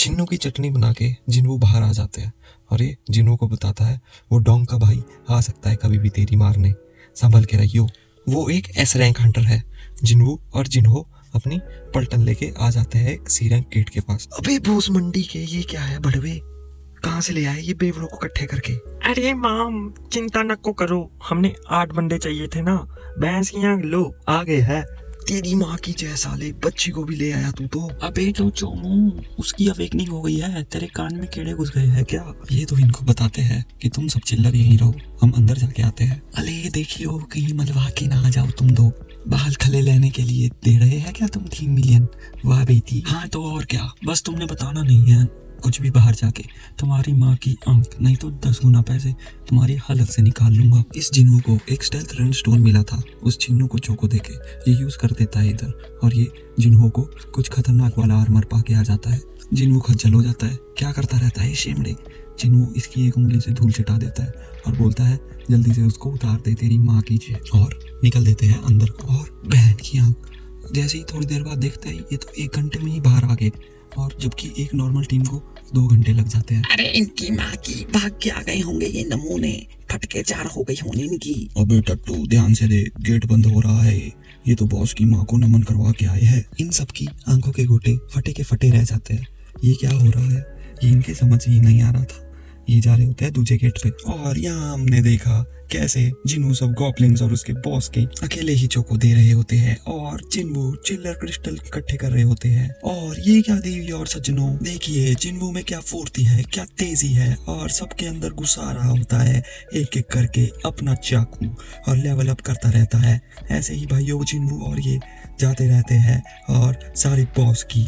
छिन्नू की चटनी बना के जिन्नू बाहर आ जाते हैं और ये जिन्नू को बताता है वो डोंग का भाई आ सकता है कभी भी तेरी मारने, संभल के रहियो। वो एक एस रैंक हंटर है। जिन्नू और जिन्हो अपनी पलटन लेके आ जाते हैं एक सी रैंक गेट के पास। अबे भूस मंडी के ये क्या है बड़वे, कहाँ से ले आए ये बेवड़ों को इकट्ठे करके? अरे माम चिंता न को करो, हमने 8 बंदे चाहिए थे ना, भैंस यहाँ लो आ गए है। तेरी माँ की जय साले, बच्ची को भी ले आया तू तो। अबे तो चोमू उसकी अवेकनिंग हो गई है, तेरे कान में कीड़े घुस गए हैं क्या? ये तो इनको बताते हैं कि तुम सब चिल्लर यहीं रहो, हम अंदर जाके आते हैं। अले ये देखियो कहीं मलवा के ना आ जाओ तुम दो। बाल खले लेने के लिए दे रहे हैं क्या तुम 3 मिलियन? वाह बेटी। हाँ तो और क्या, बस तुमने बताना नहीं है कुछ भी बाहर जाके, तुम्हारी माँ की आंख नहीं तो 10 गुना पैसे तुम्हारी हालत से निकाल लूंगा। इस जिन्नू को एक स्टेल्थ रन स्टोन मिला था, उस जिन्नू को चोको देके ये यूज कर देता है इधर, और ये जिन्नू को कुछ खतरनाक वाला आर्मर पाके आ जाता है। जिन्नू खज्जल हो जाता है, क्या करता रहता है शेमड़े। जिन्नू इसकी एक उंगली से धूल चिटा देता है और बोलता है जल्दी से उसको उतार दे तेरी माँ की जय, और निकल देते हैं अंदर को। और बहन की आंख, जैसे ही थोड़ी देर बाद देखता है ये तो 1 घंटे में ही बाहर आ गए, और जबकि एक नॉर्मल टीम को 2 घंटे लग जाते हैं। अरे इनकी माँ की भाग के आ गए होंगे ये नमूने, फटके 4 हो गई होंगी इनकी। अबे टट्टू ध्यान से देख, गेट बंद हो रहा है, ये तो बॉस की माँ को नमन करवा के आए हैं। इन सब की आंखों के गोटे फटे के फटे रह जाते हैं। ये क्या हो रहा है ये इनके समझ ही नहीं आ रहा था। ये जा रहे होते हैं दूसरे गेट पे, और यहाँ हमने देखा कैसे जिन्नू सब गॉब्लिन्स और उसके बॉस के अकेले ही चोको दे रहे होते हैं, और जिन्नू चिल्लर क्रिस्टल इकट्ठे कर रहे होते हैं। और ये क्या देवी और सज्जनों, देखिए जिन्नू में क्या फुर्ती है, क्या तेजी है, और सबके अंदर घुसा रहा होता है एक एक करके अपना चाकू, और लेवल अप करता रहता है। ऐसे ही भाइयों जिन्नू और ये जाते रहते हैं और सारे बॉस की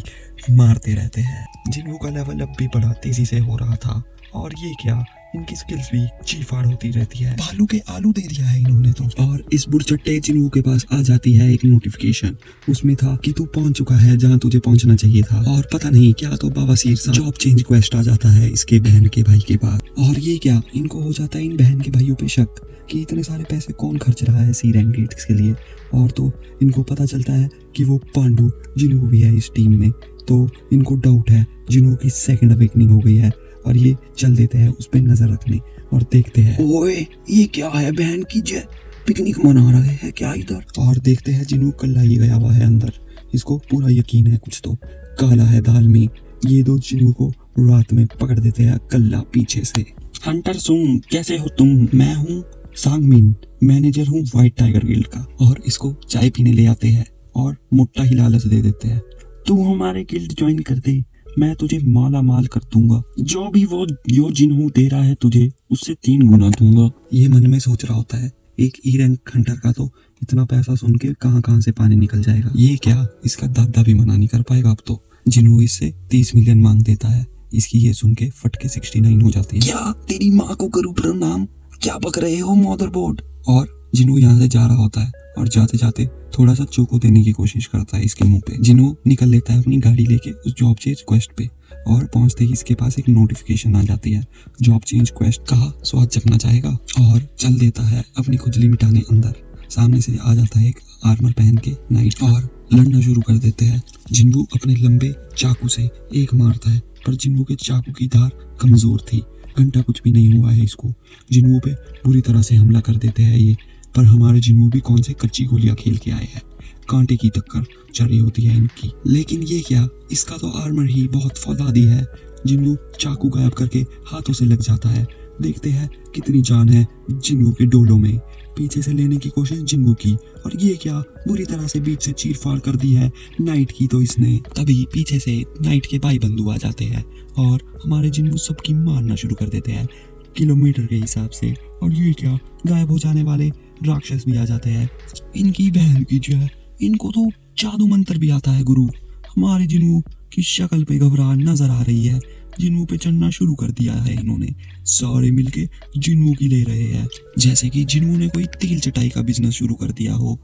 मारते रहते हैं। जिन्नू का लेवल अप भी बड़ा तेजी से हो रहा था, और ये क्या इनकी स्किल्स भी चीफाड़ होती रहती है। भालू के आलू दे दिया है इन्होंने तो। और इस बुढ़चट्टे जिन्नू के पास आ जाती है एक नोटिफिकेशन, उसमें था कि तू पहुंच चुका है जहां तुझे पहुंचना चाहिए था, और पता नहीं क्या तो बवासीर सा जॉब चेंज क्वेस्ट आ जाता है इसके बहन के भाई के पास। और ये क्या इनको हो जाता है इन बहन के भाइयों पे शक कि इतने सारे पैसे कौन खर्च रहा है सी रैंक गेट्स के लिए, और तो इनको पता चलता है कि वो पांडु जिन्नू भी है इस टीम में, तो इनको डाउट है जिन्नू की सेकंड अवेकनिंग हो गई है, और ये चल देते हैं उस पर नजर रखने और देखते हैं। ओए ये क्या है, बहन की जय पिकनिक मना रहे हैं क्या इधर? और देखते हैं जिन्नू कल्ला ही गया हुआ है अंदर, इसको पूरा यकीन है कुछ तो काला है दाल में। ये दो जिन्नू को रात में पकड़ देते हैं कल्ला पीछे से। हंटर सुन, कैसे हो तुम? मैं हूँ सांगमिन, मैनेजर हूँ व्हाइट टाइगर गिल्ड का, और इसको चाय पीने ले आते हैं और मोटा ही लालच दे देते हैं। तू हमारे गिल्ड ज्वाइन कर दे, मैं तुझे माला माल कर दूंगा, जो भी वो यो जिन्हू दे रहा है तुझे उससे 3 गुना दूंगा। ये मन में सोच रहा होता है एक ई रैंक हंटर का तो इतना पैसा सुन के कहाँ कहाँ से पानी निकल जाएगा। ये क्या इसका दादा भी मना नहीं कर पाएगा अब तो। जिन्हू इससे 30 मिलियन मांग देता है, इसकी ये सुन के फटके 69 हो जाती है। क्या तेरी माँ को करूँ प्रणाम, क्या बक रहे हो मदरबोर्ड? और जिन्हू यहाँ से जा रहा होता है और जाते जाते थोड़ा सा चोको देने की कोशिश करता है इसके मुंह पे। जिन्हू निकल लेता है अपनी गाड़ी लेके उस जॉब चेंज क्वेस्ट पे, और पहुंचते ही इसके पास एक नोटिफिकेशन आ जाती है, जॉब चेंज क्वेस्ट का स्वाद चखना चाहेगा, और चल देता है अपनी खुजली मिटाने अंदर। सामने से आ जाता है एक आर्मर पहन के नाइट, और लड़ना शुरू कर देते हैं। जिन्हू अपने लंबे चाकू से एक मारता है, पर जिन्हू के चाकू की धार कमजोर थी, घंटा कुछ भी नहीं हुआ है इसको। जिन्हू पे बुरी तरह से हमला कर देते हैं ये, पर हमारे जिन्हू भी कौन से कच्ची गोलियां खेल के आए हैं, कांटे की टक्कर चल रही होती है इनकी। लेकिन ये क्या, इसका तो आर्मर ही बहुत फौलादी है। जिन्हू चाकू गायब करके हाथों से लग जाता है। देखते हैं कितनी जान है जिन्हू के डोलों में। पीछे से लेने की कोशिश जिन्हू की, और ये क्या बुरी तरह से बीच से चीर फाड़ कर दी है नाइट की तो इसने। तभी पीछे से नाइट के भाई बंधु आ जाते हैं और हमारे जिन्हू सबकी मारना शुरू कर देते हैं किलोमीटर के हिसाब से। और ये क्या, गायब हो जाने वाले राक्षस भी आ जाते हैं। इनकी बहन की जय, इनको तो जादू मंत्र भी आता है गुरु। हमारे जिन्हू की शक्ल पे घबराहट नजर आ रही है, जिन्हू पे चढ़ना शुरू कर दिया है इन्होंने। सारे मिलके जिन्हू की ले रहे हैं, जैसे कि जिन्हू ने कोई तेल चटाई का बिजनेस शुरू कर दिया हो।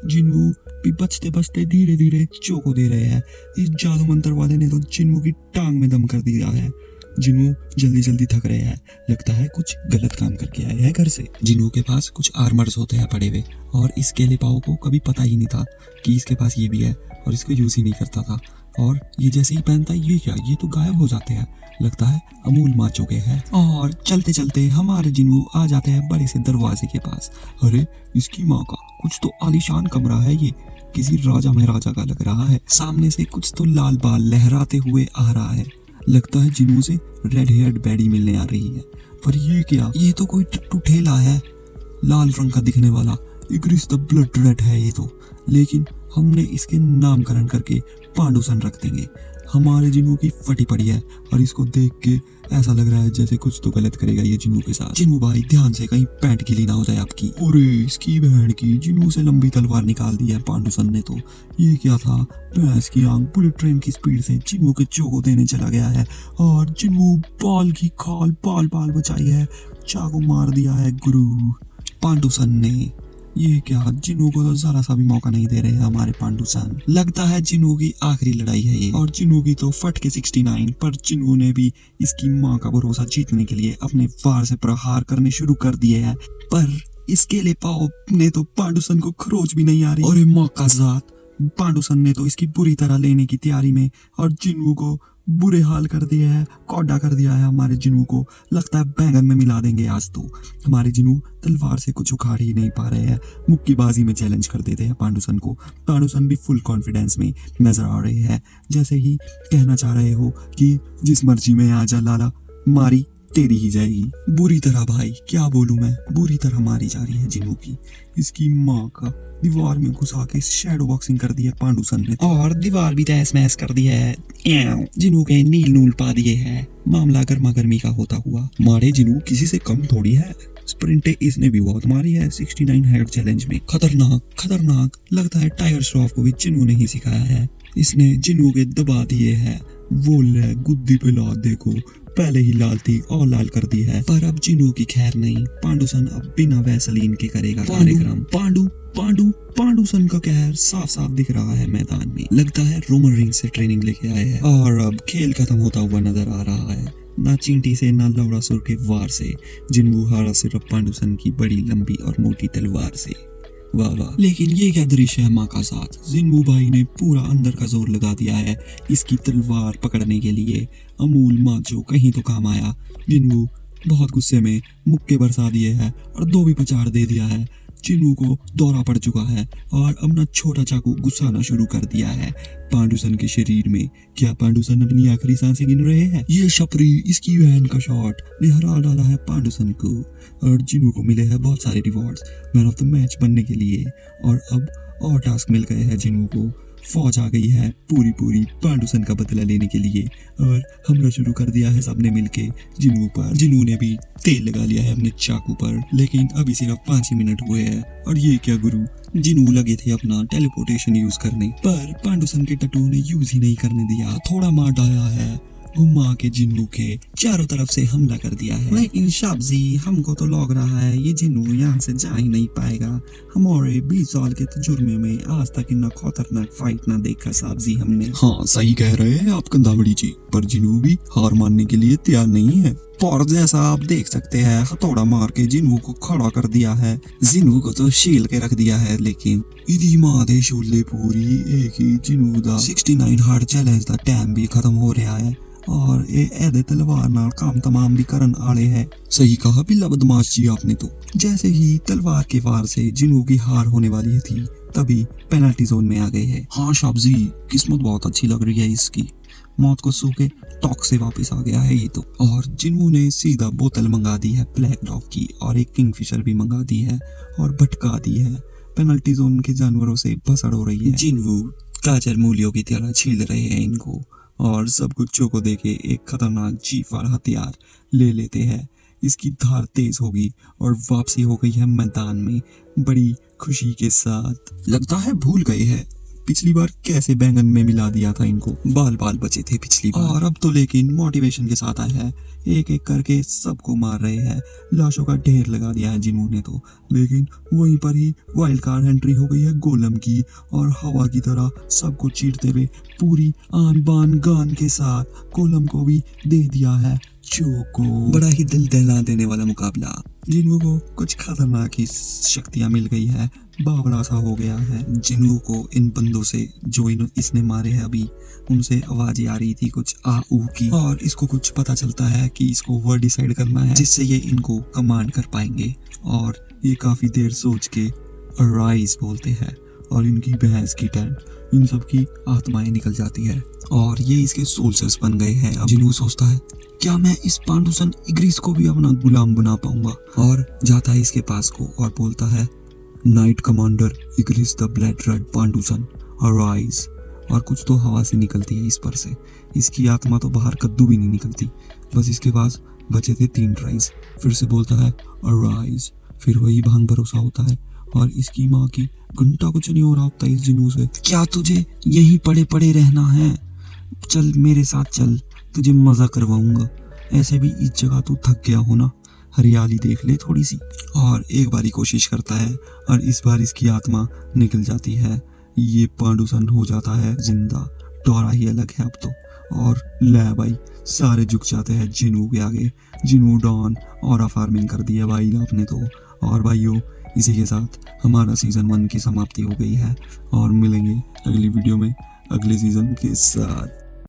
जिन्हू भी बचते बचते धीरे धीरे चोको दे रहे हैं। इस जादू मंत्र वाले ने तो जिन्हू की टांग में दम कर दिया है। जिन्हू जल्दी जल्दी थक रहे हैं, लगता है कुछ गलत काम करके आए हैं घर से। जिन्हू के पास कुछ आर्मर्स होते हैं पड़े हुए, और इसके लिए पाओ को कभी पता ही नहीं था कि इसके पास ये भी है, और इसको यूज ही नहीं करता था। और ये जैसे ही पहनता है ये क्या, ये तो गायब हो जाते हैं। लगता है अमूल मार चुके हैं। और चलते चलते हमारे जिन्नू आ जाते हैं बड़े से दरवाजे के पास। अरे इसकी माँ का कुछ तो आलीशान कमरा है, ये किसी राजा महाराजा का लग रहा है। सामने से कुछ तो लाल बाल लहराते हुए आ रहा है। लगता है जिन्नू से रेड हेयर्ड बैडी मिलने आ रही है। पर ये क्या, ये तो कोई टट्टू ठेला है, लाल रंग का दिखने वाला। इग्रिस द ब्लड रेड है ये तो, लेकिन हमने इसके नामकरण करके पांडुसन रख देंगे। हमारे जिन्नू की फटी पड़ी है और इसको देख के ऐसा लग रहा है जैसे कुछ तो गलत करेगा ये जिन्नू के साथ। जिन्नू भाई ध्यान से, कहीं पैंट गीली ना हो जाए आपकी। अरे इसकी बहन की, जिन्नू से लंबी तलवार निकाल दी है पांडुसन ने तो। ये क्या था, भैंस की आंख बुलेट ट्रेन की स्पीड से जिन्नू के चोको देने चला गया है और जिन्नू बाल की खाल बाल बाल बचाई है, चाकू मार दिया है गुरु पांडुसन ने। ये क्या, जिन्नू को तो जरा सा भी मौका नहीं दे रहे हैं हमारे पांडुसन। लगता है जिन्नू की आखिरी लड़ाई है ये, और जिन्नू की तो फट के 69। पर जिन्नू ने भी इसकी माँ का भरोसा जीतने के लिए अपने वार से प्रहार करने शुरू कर दिए हैं। पर इसके लिए पाओ ने तो पांडुसन को खरोच भी नहीं आ रही। और माँ का जात, पांडुसन ने तो इसकी बुरी तरह लेने की तैयारी में और जिन्नू को बुरे हाल कर दिया है, कौड़ा कर दिया है हमारे जिन्नू को। लगता है बैंगन में मिला देंगे आज तो। हमारे जिन्नू तलवार से कुछ उखाड़ ही नहीं पा रहे हैं, मुक्केबाजी में चैलेंज कर देते हैं पांडुसन को। पांडुसन भी फुल कॉन्फिडेंस में नजर आ रहे हैं, जैसे ही कहना चाह रहे हो कि जिस मर्जी में आ जा लाला, मारी तेरी ही जाएगी। बुरी तरह भाई, क्या बोलूं मैं, बुरी तरह मारी जा रही है जिन्नू की। इसकी माँ का दीवार में घुसा के शैडो बॉक्सिंग कर दिया पांडुसन ने, और दीवार भी तहस महस कर दिया है। जिन्नू के नील नूल पा दिए है। मामला गर्मा गर्मी का होता हुआ। मारे जिन्नू किसी से कम थोड़ी है, स्प्रिंटे इसने भी बहुत मारी है 69 हेड चैलेंज में। खतरनाक खतरनाक। लगता है टाइगर श्रॉफ को भी जिन्नू ने ही सिखाया है। इसने जिन्नू के दबा दिए है। वो ले गुद्दी पे लात देखो, पहले ही लाल थी और लाल कर दी है। पर अब जिन्नू की खैर नहीं। पांडुसन अब बिना वैसलीन के करेगा कार्यक्रम। पांडु पांडु पांडुसन का कहर साफ साफ दिख रहा है मैदान में। लगता है रोमन रिंग्स से ट्रेनिंग लेके आए हैं और अब खेल खत्म होता हुआ नजर आ रहा है। ना चींटी से ना लवड़ासुर के वार से जिन्नू हारा सिर्फ पांडुसन की बड़ी लंबी और मोटी तलवार से। वाह वाह। लेकिन ये क्या दृश्य है माँ का साथ। जिन्नू भाई ने पूरा अंदर का जोर लगा दिया है इसकी तलवार पकड़ने के लिए। अमूल माचो कहीं तो काम आया। जिन्नू बहुत गुस्से में मुक्के बरसा दिए हैं और 2 भी पचाड़ दे दिया है। जिन्नू को दौरा पड़ चुका है और अपना छोटा चाकू घुसाना शुरू कर दिया है पांडुसन के शरीर में। क्या पांडुसन अपनी आखिरी सांसें गिन रहे हैं? ये छपरी, इसकी बहन का शॉट ने हरा डाला है पांडुसन को और जिन्नू को मिले हैं बहुत सारे rewards man of the match बनने के लिए। और अब और टास्क मिल गए हैं जिन्नू को। फौज आ गई है पूरी पूरी पांडुसन का बदला लेने के लिए और हमला शुरू कर दिया है सबने मिलके जिन्नू पर। जिन्नू ने भी तेल लगा लिया है अपने चाकू पर, लेकिन अभी सिर्फ 5 ही मिनट हुए हैं। और ये क्या गुरु, जिन्नू लगे थे अपना टेलीपोर्टेशन यूज करने, पर पांडुसन के टटू ने यूज ही नहीं करने दिया। थोड़ा मार डाला है, घुमा के जिन्नू के चारों तरफ से हमला कर दिया है। लेकिन शाबजी, हमको तो लग रहा है ये जिन्नू यहाँ से जा ही नहीं पाएगा। हमारे 20 साल के तजुर्बे में आज तक इतना खतरनाक फाइट ना देखा साबजी हमने। हाँ सही कह रहे हैं आप कंधावड़ी जी, पर जिन्नू भी हार मानने के लिए तैयार नहीं है। पर जैसा आप देख सकते हैं हथौड़ा मार के जिन्नू को खड़ा कर दिया है। जिन्नू को तो शील के रख दिया है, लेकिन इदी माँ दे शोले पूरी एक ही जिन्नू दा 69 हार्ड चैलेंज दा टाइम भी खत्म हो रहा है और ये ऐदे तलवार नाल काम तमाम भी करन आले है। सही कहा बिल्ला बदमाश जी आपने तो। जैसे ही तलवार के वार से जिन्नू की हार होने वाली थी तभी पेनल्टी जोन में आ गए हैं। हाँ शाबजी, किस्मत बहुत अच्छी लग रही है इसकी। मौत को सू के टॉक से वापस आ गया है ये तो। और जिन्नू ने सीधा बोतल मंगा दी है ब्लैक डॉग की और एक किंगफिशर भी मंगा दी है और भटका दी है। पेनल्टी जोन के जानवरों से भसड़ हो रही है। जिन्नू काचर मूलियों की तरह छील रहे हैं इनको और सब कुछ को देके एक खतरनाक जीप वाला हथियार ले लेते हैं। इसकी धार तेज होगी और वापसी हो गई है मैदान में बड़ी खुशी के साथ। लगता है भूल गए हैं पिछली बार कैसे बैंगन में मिला दिया था इनको, बाल बाल बचे थे पिछली बार। और अब तो लेकिन मोटिवेशन के साथ आया है, एक एक करके सबको मार रहे हैं। लाशों का ढेर लगा दिया है जिन्नू ने तो, लेकिन वहीं पर ही वाइल्ड कार्ड एंट्री हो गई है गोलम की और हवा की तरह सबको चीरते हुए पूरी आन बान गान के साथ गोलम को भी दे दिया है चोको। बड़ा ही दिल दहला देने वाला मुकाबला। जिन्नू को कुछ खतरनाक ही शक्तियां मिल गई है बावला सा हो गया है। जिन्नू को इन बंदों से जो इसने मारे हैं अभी, उनसे आवाजें आ रही थी कुछ आ ऊ की, और इसको कुछ पता चलता है कि इसको वर्ड डिसाइड करना है जिससे ये इनको कमांड कर पाएंगे। और ये काफी देर सोच के अराइज बोलते हैं और इनकी भैंस की टैंट, इन सब की आत्माएं निकल जाती है और ये इसके सोल्जर्स बन गए हैं। अब जिन्नू सोचता है क्या मैं इस पांडुसन इग्रिस को भी अपना गुलाम बना पाऊंगा, और जाता है इसके पास को और बोलता है night commander Igris the blood red पांडुसन अराइज। और कुछ तो हवा से निकलती है इस पर से, इसकी आत्मा तो बाहर कद्दू भी नहीं निकलती। बस इसके पास बचे थे 3 ट्राइज। फिर से बोलता है अराइज, फिर वही भांग भरोसा होता है और इसकी माँ की घंटा कुछ नहीं हो रहा होता इस जिन्नू से। क्या तुझे यहीं पड़े पड़े रहना है? चल मेरे साथ चल, तुझे मजा करवाऊंगा। ऐसे भी इस जगह तू थक गया हो ना, हरियाली देख ले थोड़ी सी। और एक बारी कोशिश करता है और इस बार इसकी आत्मा निकल जाती है। ये पांडुसन हो जाता है जिंदा। डोरा ही अलग है अब तो। और ले भाई, सारे झुक जाते हैं जिन्नू के आगे। जिन्नू डॉन और फार्मिंग कर दी है भाई आपने तो। और भाइयों, इसी के साथ हमारा सीजन 1 की समाप्ति हो गई है और मिलेंगे अगली वीडियो में अगले सीजन के साथ।